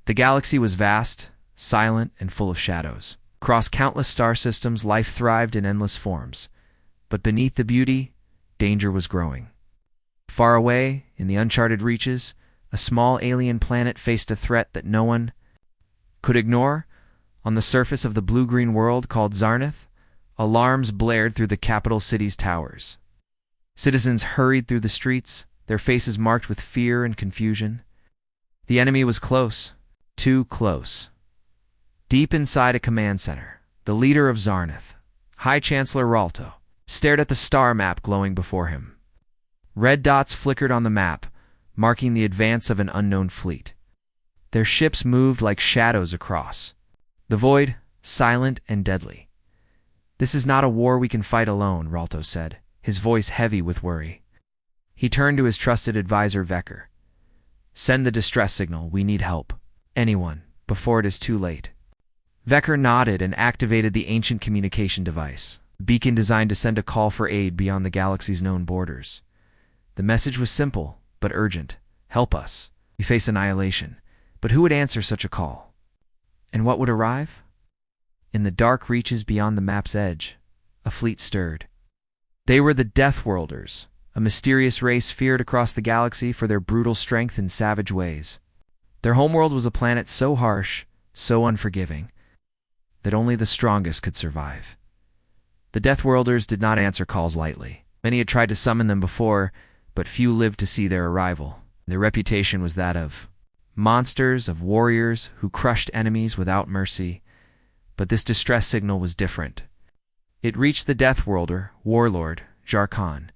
The galaxy was vast, silent, and full of shadows. Across countless star systems, life thrived in endless forms. But beneath the beauty, danger was growing. Far away, in the uncharted reaches, a small alien planet faced a threat that no one could ignore. On the surface of the blue-green world called Zarnath, alarms blared through the capital city's towers. Citizens hurried through the streets, their faces marked with fear and confusion. The enemy was close, too close. Deep inside a command center, the leader of Zarnath, High Chancellor Ralto, stared at the star map glowing before him. Red dots flickered on the map, marking the advance of an unknown fleet. Their ships moved like shadows across the void, silent and deadly. "This is not a war we can fight alone," Ralto said, his voice heavy with worry. He turned to his trusted advisor Vecker. "Send the distress signal. We need help. Anyone, before it is too late." Vecker nodded and activated the ancient communication device, a beacon designed to send a call for aid beyond the galaxy's known borders. The message was simple, but urgent. "Help us. We face annihilation." But who would answer such a call? And what would arrive? In the dark reaches beyond the map's edge, a fleet stirred. They were the Death Worlders, a mysterious race feared across the galaxy for their brutal strength and savage ways. Their homeworld was a planet so harsh, so unforgiving, that only the strongest could survive. The Death Worlders did not answer calls lightly. Many had tried to summon them before, but few lived to see their arrival. Their reputation was that of monsters, of warriors who crushed enemies without mercy. But this distress signal was different. It reached the Death Worlder, warlord, Jarkon,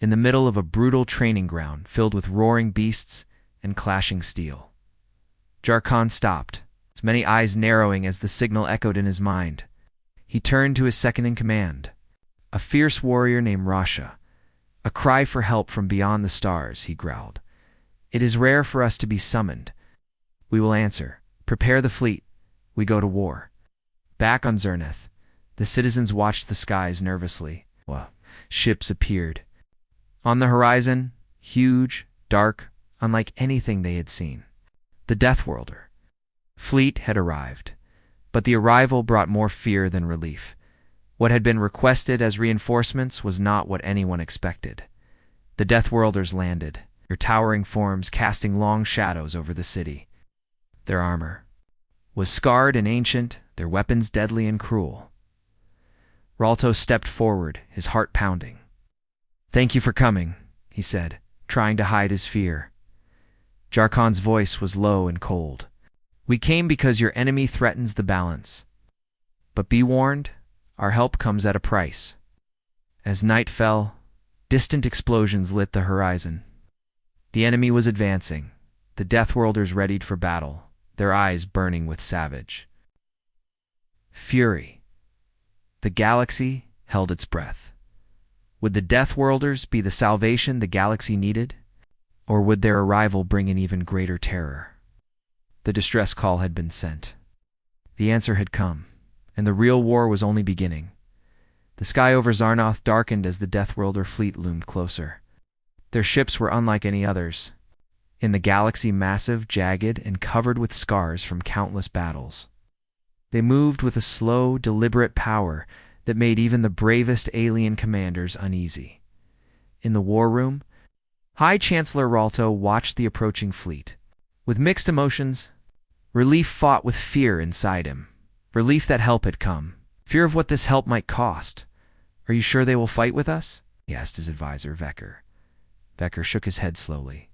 in the middle of a brutal training ground filled with roaring beasts and clashing steel. Jarkon stopped, his many eyes narrowing as the signal echoed in his mind. He turned to his second-in-command, a fierce warrior named Rasha. "A cry for help from beyond the stars," he growled. "It is rare for us to be summoned. We will answer. Prepare the fleet. We go to war." Back on Zarnath, the citizens watched the skies nervously. Ships appeared. On the horizon, huge, dark, unlike anything they had seen. The Death Worlder fleet had arrived, but the arrival brought more fear than relief. What had been requested as reinforcements was not what anyone expected. The Death Worlders landed, their towering forms casting long shadows over the city. Their armor was scarred and ancient, their weapons deadly and cruel. Ralto stepped forward, his heart pounding. "Thank you for coming," he said, trying to hide his fear. Jarkon's voice was low and cold. "We came because your enemy threatens the balance. But be warned, our help comes at a price." As night fell, distant explosions lit the horizon. The enemy was advancing, the Death Worlders readied for battle, their eyes burning with savage fury. The galaxy held its breath. Would the Death Worlders be the salvation the galaxy needed? Or would their arrival bring an even greater terror? The distress call had been sent. The answer had come, and the real war was only beginning. The sky over Zarnath darkened as the Death Worlder fleet loomed closer. Their ships were unlike any others. In the galaxy, massive, jagged, and covered with scars from countless battles. They moved with a slow, deliberate power that made even the bravest alien commanders uneasy. In the war room, High Chancellor Ralto watched the approaching fleet. With mixed emotions, relief fought with fear inside him. Relief that help had come. Fear of what this help might cost. "Are you sure they will fight with us?" he asked his advisor, Vecker. Vecker shook his head slowly.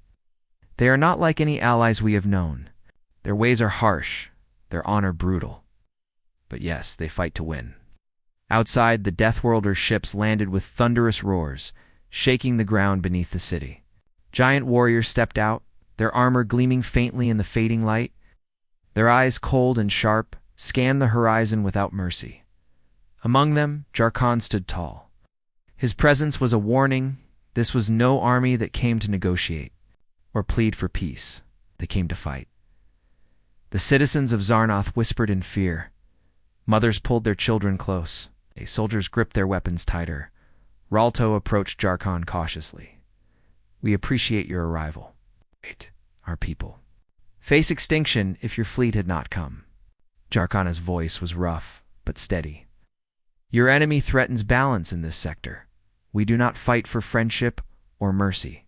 "They are not like any allies we have known. Their ways are harsh, their honor brutal. But yes, they fight to win." Outside, the Death Worlder's ships landed with thunderous roars, shaking the ground beneath the city. Giant warriors stepped out, their armor gleaming faintly in the fading light. Their eyes, cold and sharp, scanned the horizon without mercy. Among them, Jarkon stood tall. His presence was a warning. This was no army that came to negotiate or plead for peace. They came to fight. The citizens of Zarnath whispered in fear. Mothers pulled their children close. Soldiers gripped their weapons tighter. Ralto approached Jarkon cautiously. "We appreciate your arrival. Wait, our people Face extinction if your fleet had not come. Jarkana's voice was rough, but steady. Your enemy threatens balance in this sector. We do not fight for friendship or mercy.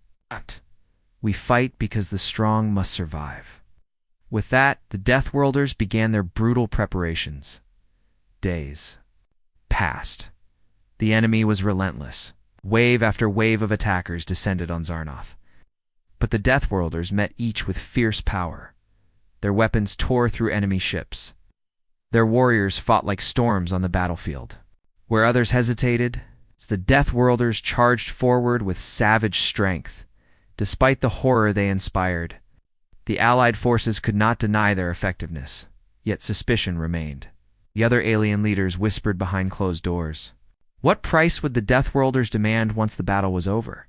We fight because the strong must survive. With that, the Deathworlders began their brutal preparations. Days passed. The enemy was relentless. Wave after wave of attackers descended on Zarnoth. But the Deathworlders met each with fierce power. Their weapons tore through enemy ships. Their warriors fought like storms on the battlefield. Where others hesitated, the Deathworlders charged forward with savage strength. Despite the horror they inspired, the Allied forces could not deny their effectiveness, yet suspicion remained. The other alien leaders whispered behind closed doors. What price would the Deathworlders demand once the battle was over?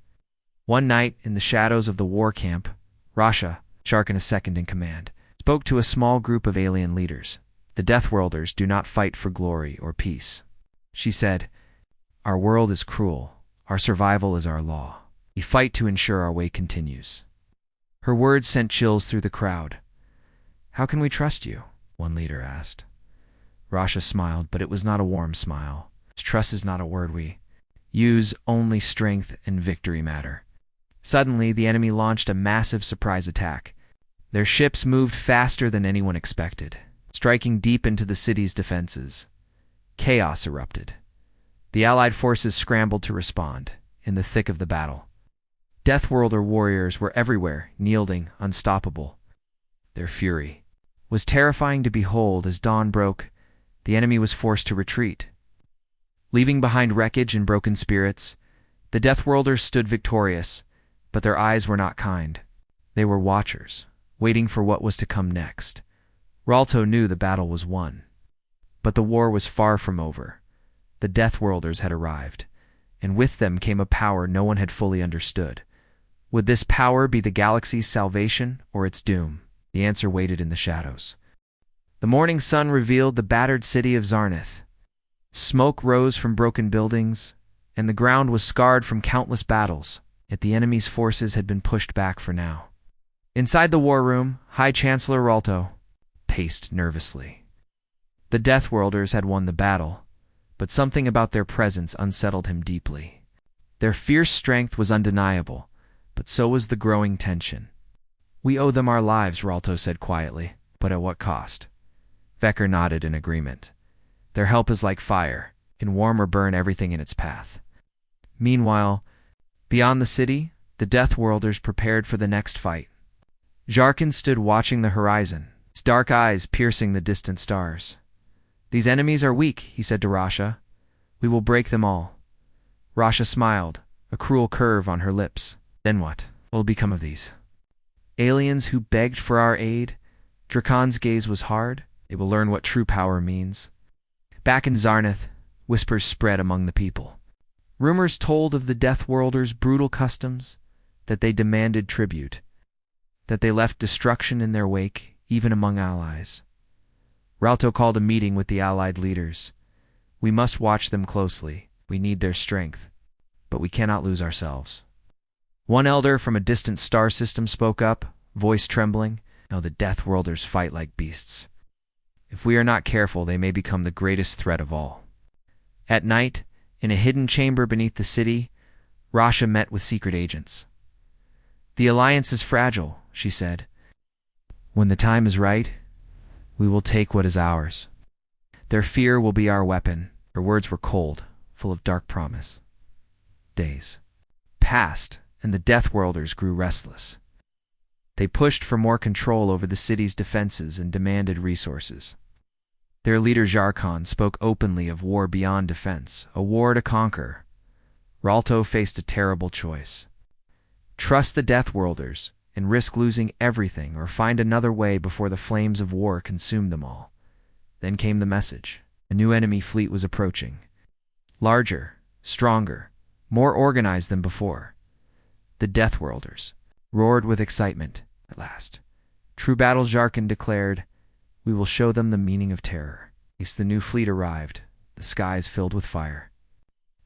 One night, in the shadows of the war camp, Rasha, Sharkana's second in command, spoke to a small group of alien leaders. The Deathworlders do not fight for glory or peace. She said, "Our world is cruel. Our survival is our law. We fight to ensure our way continues." Her words sent chills through the crowd. "How can we trust you?" one leader asked. Rasha smiled, but it was not a warm smile. Trust is not a word we use, only strength and victory matter. Suddenly, the enemy launched a massive surprise attack. Their ships moved faster than anyone expected, striking deep into the city's defenses. Chaos erupted. The Allied forces scrambled to respond, in the thick of the battle. Deathworlder warriors were everywhere, yielding, unstoppable. Their fury was terrifying to behold. As dawn broke, the enemy was forced to retreat. Leaving behind wreckage and broken spirits, the Deathworlders stood victorious, but their eyes were not kind. They were watchers, waiting for what was to come next. Ralto knew the battle was won. But the war was far from over. The Deathworlders had arrived, and with them came a power no one had fully understood. Would this power be the galaxy's salvation or its doom? The answer waited in the shadows. The morning sun revealed the battered city of Zarnoth. Smoke rose from broken buildings, and the ground was scarred from countless battles, yet the enemy's forces had been pushed back for now. Inside the war room, High Chancellor Ralto paced nervously. The Deathworlders had won the battle, but something about their presence unsettled him deeply. Their fierce strength was undeniable, but so was the growing tension. "We owe them our lives," Ralto said quietly, "but at what cost?" Vecker nodded in agreement. "Their help is like fire, can warm or burn everything in its path." Meanwhile, beyond the city, the Deathworlders prepared for the next fight. Jarkan stood watching the horizon, his dark eyes piercing the distant stars. "These enemies are weak," he said to Rasha. "We will break them all." Rasha smiled, a cruel curve on her lips. "Then what will become of these aliens who begged for our aid?" Drakon's gaze was hard. "They will learn what true power means." Back in Zarnoth, whispers spread among the people. Rumors told of the Deathworlders' brutal customs, that they demanded tribute, that they left destruction in their wake, even among allies. Ralto called a meeting with the Allied leaders. "We must watch them closely. We need their strength, but we cannot lose ourselves." One elder from a distant star system spoke up, voice trembling. "No, the Deathworlders fight like beasts. If we are not careful, they may become the greatest threat of all." At night, in a hidden chamber beneath the city, Rasha met with secret agents. "The alliance is fragile," she said. "When the time is right, we will take what is ours. Their fear will be our weapon." Her words were cold, full of dark promise. Days passed, and the Deathworlders grew restless. They pushed for more control over the city's defenses and demanded resources. Their leader Jarkan spoke openly of war beyond defense, a war to conquer. Ralto faced a terrible choice. Trust the Deathworlders and risk losing everything, or find another way before the flames of war consumed them all. Then came the message. A new enemy fleet was approaching. Larger, stronger, more organized than before. The Deathworlders roared with excitement. At last, true battle, Jarkan declared. "We will show them the meaning of terror." The new fleet arrived, the skies filled with fire.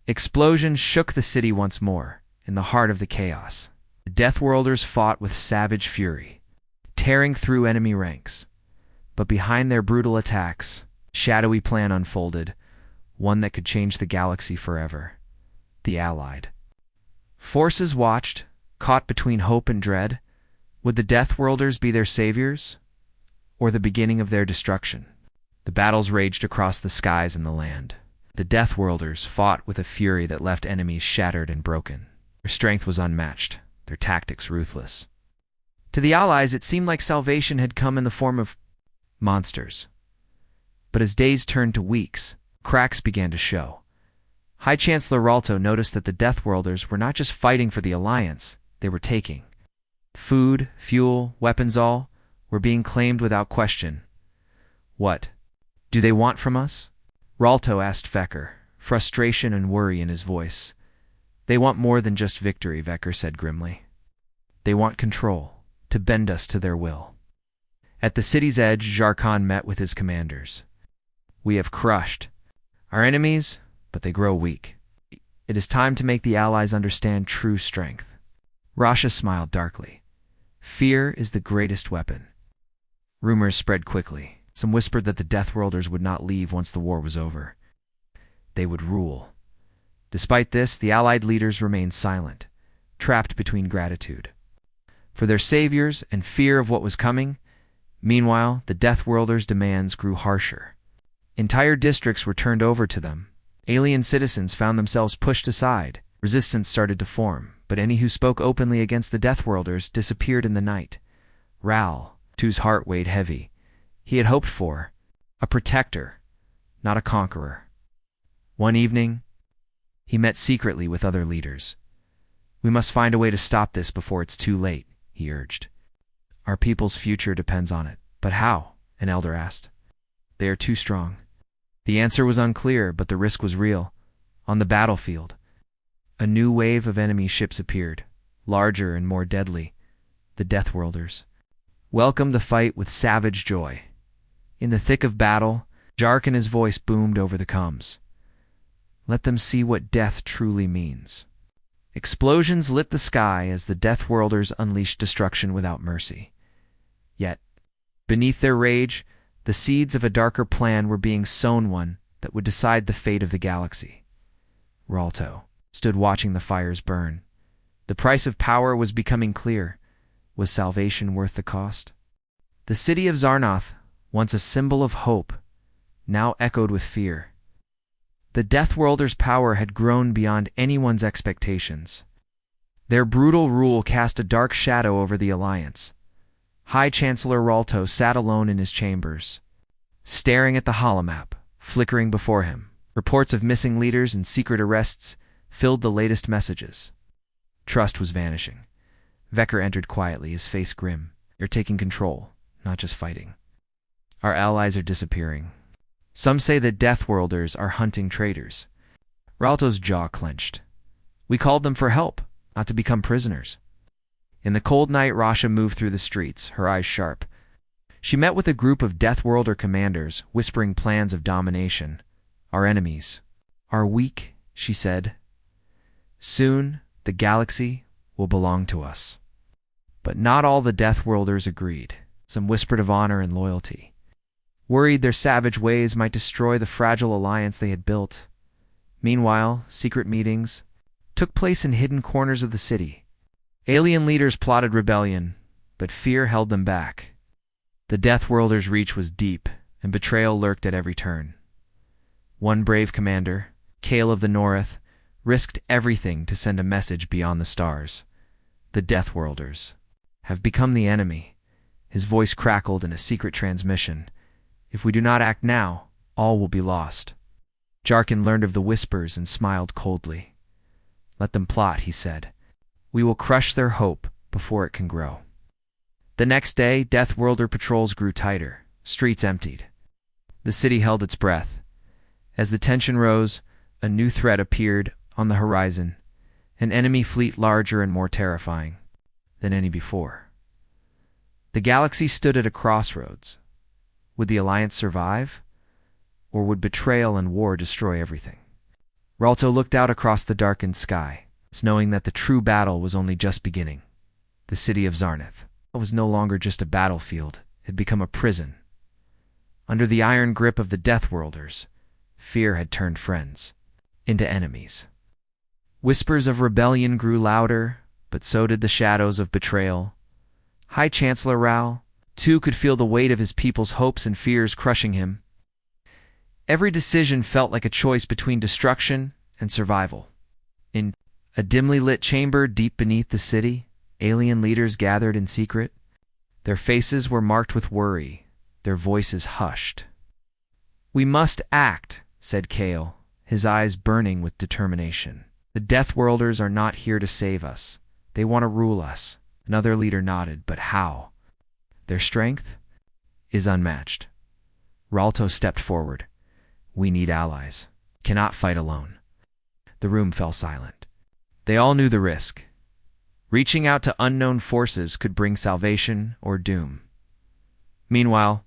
Explosions shook the city once more, in the heart of the chaos. The Deathworlders fought with savage fury. tearing through enemy ranks. But behind their brutal attacks, a shadowy plan unfolded, one that could change the galaxy forever. The Allied forces watched, caught between hope and dread. Would the Deathworlders be their saviors, or the beginning of their destruction? The battles raged across the skies and the land. The Deathworlders fought with a fury that left enemies shattered and broken. Their strength was unmatched, their tactics ruthless. To the Allies, it seemed like salvation had come in the form of monsters. But as days turned to weeks, cracks began to show. High Chancellor Ralto noticed that the Deathworlders were not just fighting for the Alliance, they were taking. Food, fuel, weapons, all were being claimed without question. What do they want from us? Ralto asked Vecker, frustration and worry in his voice. They want more than just victory, Vecker said grimly. They want control, to bend us to their will. At the city's edge, Jarkhan met with his commanders. We have crushed our enemies, but they grow weak. It is time to make the Allies understand true strength. Rasha smiled darkly. Fear is the greatest weapon. Rumors spread quickly. Some whispered that the Deathworlders would not leave once the war was over. They would rule. Despite this, the Allied leaders remained silent, trapped between gratitude for their saviors and fear of what was coming. Meanwhile, the Deathworlders' demands grew harsher. Entire districts were turned over to them. Alien citizens found themselves pushed aside. Resistance started to form, but any who spoke openly against the Deathworlders disappeared in the night. Ral, whose heart weighed heavy, he had hoped for a protector, not a conqueror. One evening, he met secretly with other leaders. We must find a way to stop this before it's too late, he urged. Our people's future depends on it. But how? An elder asked. They are too strong. The answer was unclear, but the risk was real. On the battlefield, a new wave of enemy ships appeared, larger and more deadly. The Deathworlders welcomed the fight with savage joy. In the thick of battle, Jarkhan's voice boomed over the comms. Let them see what death truly means. Explosions lit the sky as the Deathworlders unleashed destruction without mercy. Yet, beneath their rage, the seeds of a darker plan were being sown, one that would decide the fate of the galaxy. Ralto stood watching the fires burn. The price of power was becoming clear. Was salvation worth the cost? The city of Zarnoth, once a symbol of hope, now echoed with fear. The Deathworlders' power had grown beyond anyone's expectations. Their brutal rule cast a dark shadow over the Alliance. High Chancellor Ralto sat alone in his chambers, staring at the holomap, flickering before him. Reports of missing leaders and secret arrests filled the latest messages. Trust was vanishing. Vecker entered quietly, his face grim. You're taking control, not just fighting. Our allies are disappearing. Some say that Deathworlders are hunting traitors. Ralto's jaw clenched. We called them for help, not to become prisoners. In the cold night, Rasha moved through the streets, her eyes sharp. She met with a group of Deathworlder commanders, whispering plans of domination. Our enemies are weak, she said. Soon, the galaxy will belong to us. But not all the Deathworlders agreed. Some whispered of honor and loyalty, worried their savage ways might destroy the fragile alliance they had built. Meanwhile, secret meetings took place in hidden corners of the city. Alien leaders plotted rebellion, but fear held them back. The Deathworlders' reach was deep, and betrayal lurked at every turn. One brave commander, Kale of the North, risked everything to send a message beyond the stars. The Deathworlders have become the enemy. His voice crackled in a secret transmission. If we do not act now, all will be lost. Jarkhan learned of the whispers and smiled coldly. Let them plot, he said. We will crush their hope before it can grow. The next day, Deathworlder patrols grew tighter, streets emptied. The city held its breath. As the tension rose, a new threat appeared on the horizon, an enemy fleet larger and more terrifying than any before. The galaxy stood at a crossroads. Would the Alliance survive, or would betrayal and war destroy everything? Ralto looked out across the darkened sky, knowing that the true battle was only just beginning. The city of Zarnoth It was no longer just a battlefield. It had become a prison. Under the iron grip of the Death Worlders, fear had turned friends into enemies. Whispers of rebellion grew louder, but so did the shadows of betrayal. High Chancellor Rao, too, could feel the weight of his people's hopes and fears crushing him. Every decision felt like a choice between destruction and survival. In a dimly lit chamber deep beneath the city, alien leaders gathered in secret. Their faces were marked with worry, their voices hushed. "We must act," said Kale, his eyes burning with determination. "The Death Worlders are not here to save us. They want to rule us." Another leader nodded, but how? Their strength is unmatched. Ralto stepped forward. "We need allies. Cannot fight alone." The room fell silent. They all knew the risk. Reaching out to unknown forces could bring salvation or doom. Meanwhile,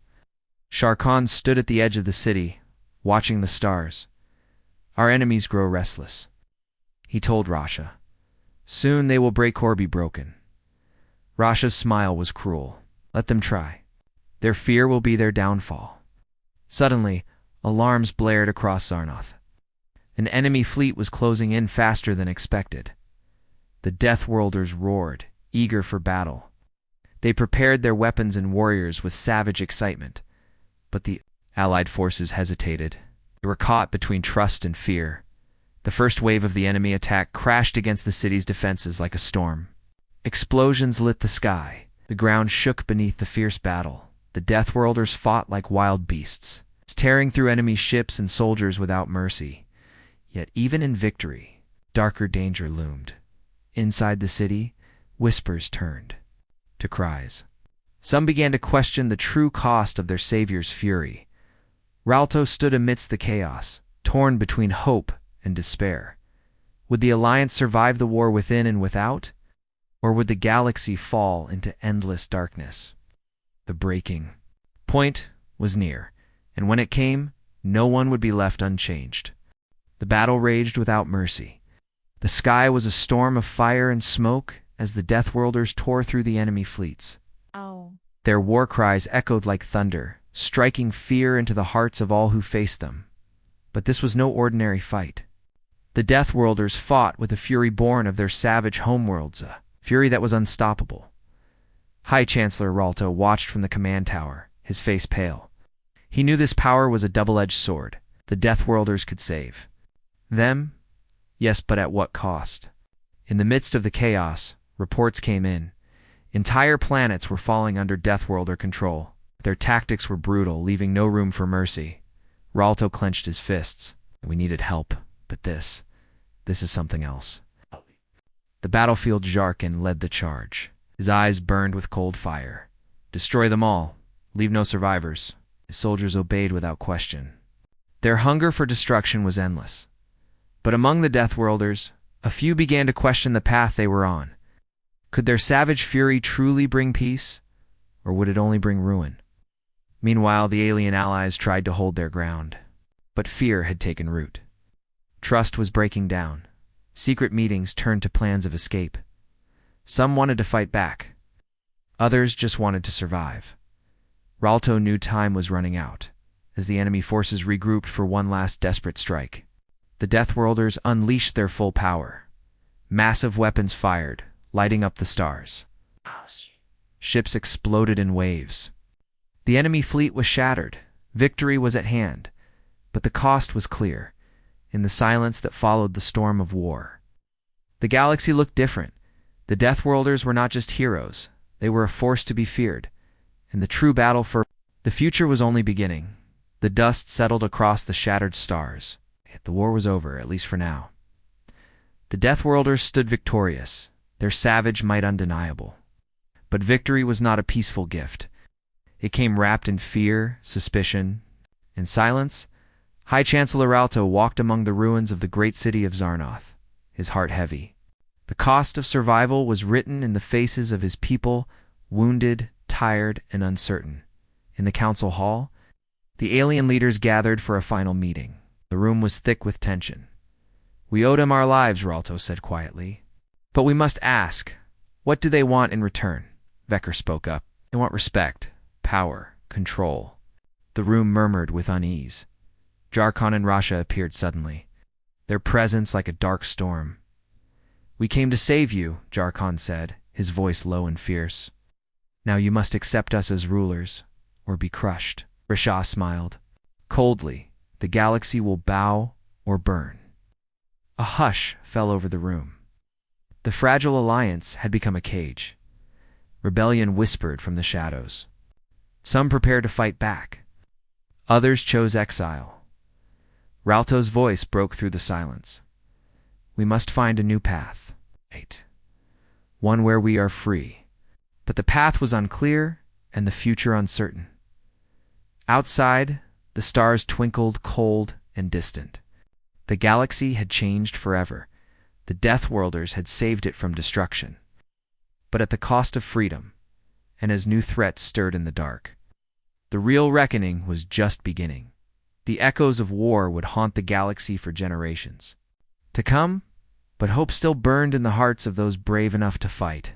Shar Khan stood at the edge of the city, watching the stars. "Our enemies grow restless," he told Rasha. "Soon they will break or be broken." Rasha's smile was cruel. "Let them try. Their fear will be their downfall." Suddenly, alarms blared across Zarnoth. An enemy fleet was closing in faster than expected. The Death Worlders roared, eager for battle. They prepared their weapons and warriors with savage excitement. But the Allied forces hesitated. They were caught between trust and fear. The first wave of the enemy attack crashed against the city's defenses like a storm. Explosions lit the sky. The ground shook beneath the fierce battle. The Death Worlders fought like wild beasts, tearing through enemy ships and soldiers without mercy. Yet even in victory, darker danger loomed. Inside the city, whispers turned to cries. Some began to question the true cost of their savior's fury. Ralto stood amidst the chaos, torn between hope and despair. Would the Alliance survive the war within and without? Or would the galaxy fall into endless darkness? The breaking point was near, and when it came, no one would be left unchanged. The battle raged without mercy. The sky was a storm of fire and smoke as the Death Worlders tore through the enemy fleets. Oh. Their war cries echoed like thunder, striking fear into the hearts of all who faced them. But this was no ordinary fight. The Death Worlders fought with a fury born of their savage homeworlds, a fury that was unstoppable. High Chancellor Ralto watched from the command tower, his face pale. He knew this power was a double-edged sword. The Death Worlders could save them, yes, but at what cost? In the midst of the chaos, reports came in. Entire planets were falling under Death Worlder control. Their tactics were brutal, leaving no room for mercy. Ralto clenched his fists. We needed help, but this is something else. The battlefield Jarkin led the charge. His eyes burned with cold fire. Destroy them all. Leave no survivors. His soldiers obeyed without question. Their hunger for destruction was endless. But among the Death Worlders, a few began to question the path they were on. Could their savage fury truly bring peace, or would it only bring ruin? Meanwhile, the alien allies tried to hold their ground. But fear had taken root. Trust was breaking down. Secret meetings turned to plans of escape. Some wanted to fight back. Others just wanted to survive. Ralto knew time was running out, as the enemy forces regrouped for one last desperate strike. The Death Worlders unleashed their full power. Massive weapons fired, lighting up the stars. Ships exploded in waves. The enemy fleet was shattered. Victory was at hand, but the cost was clear, in the silence that followed the storm of war. The galaxy looked different. The Death Worlders were not just heroes. They were a force to be feared, and the true battle for the future was only beginning. The dust settled across the shattered stars. Yet the war was over, at least for now. The Death Worlders stood victorious, their savage might undeniable. But victory was not a peaceful gift. It came wrapped in fear, suspicion, and silence. High Chancellor Ralto walked among the ruins of the great city of Zarnoth, his heart heavy. The cost of survival was written in the faces of his people, wounded, tired, and uncertain. In the council hall, the alien leaders gathered for a final meeting. The room was thick with tension. "We owed them our lives," Ralto said quietly. "But we must ask, what do they want in return? Vecker spoke up. "They want respect, power, control." The room murmured with unease. Jarkon and Rasha appeared suddenly, their presence like a dark storm. "We came to save you," Jarkon said, his voice low and fierce. "Now you must accept us as rulers, or be crushed." Rasha smiled. "Coldly, the galaxy will bow or burn." A hush fell over the room. The fragile alliance had become a cage. Rebellion whispered from the shadows. Some prepared to fight back. Others chose exile. Ralto's voice broke through the silence. "We must find a new path. One where we are free." But the path was unclear and the future uncertain. Outside, the stars twinkled cold and distant. The galaxy had changed forever. The Deathworlders had saved it from destruction. But at the cost of freedom, and as new threats stirred in the dark. The real reckoning was just beginning. The echoes of war would haunt the galaxy for generations to come, but hope still burned in the hearts of those brave enough to fight.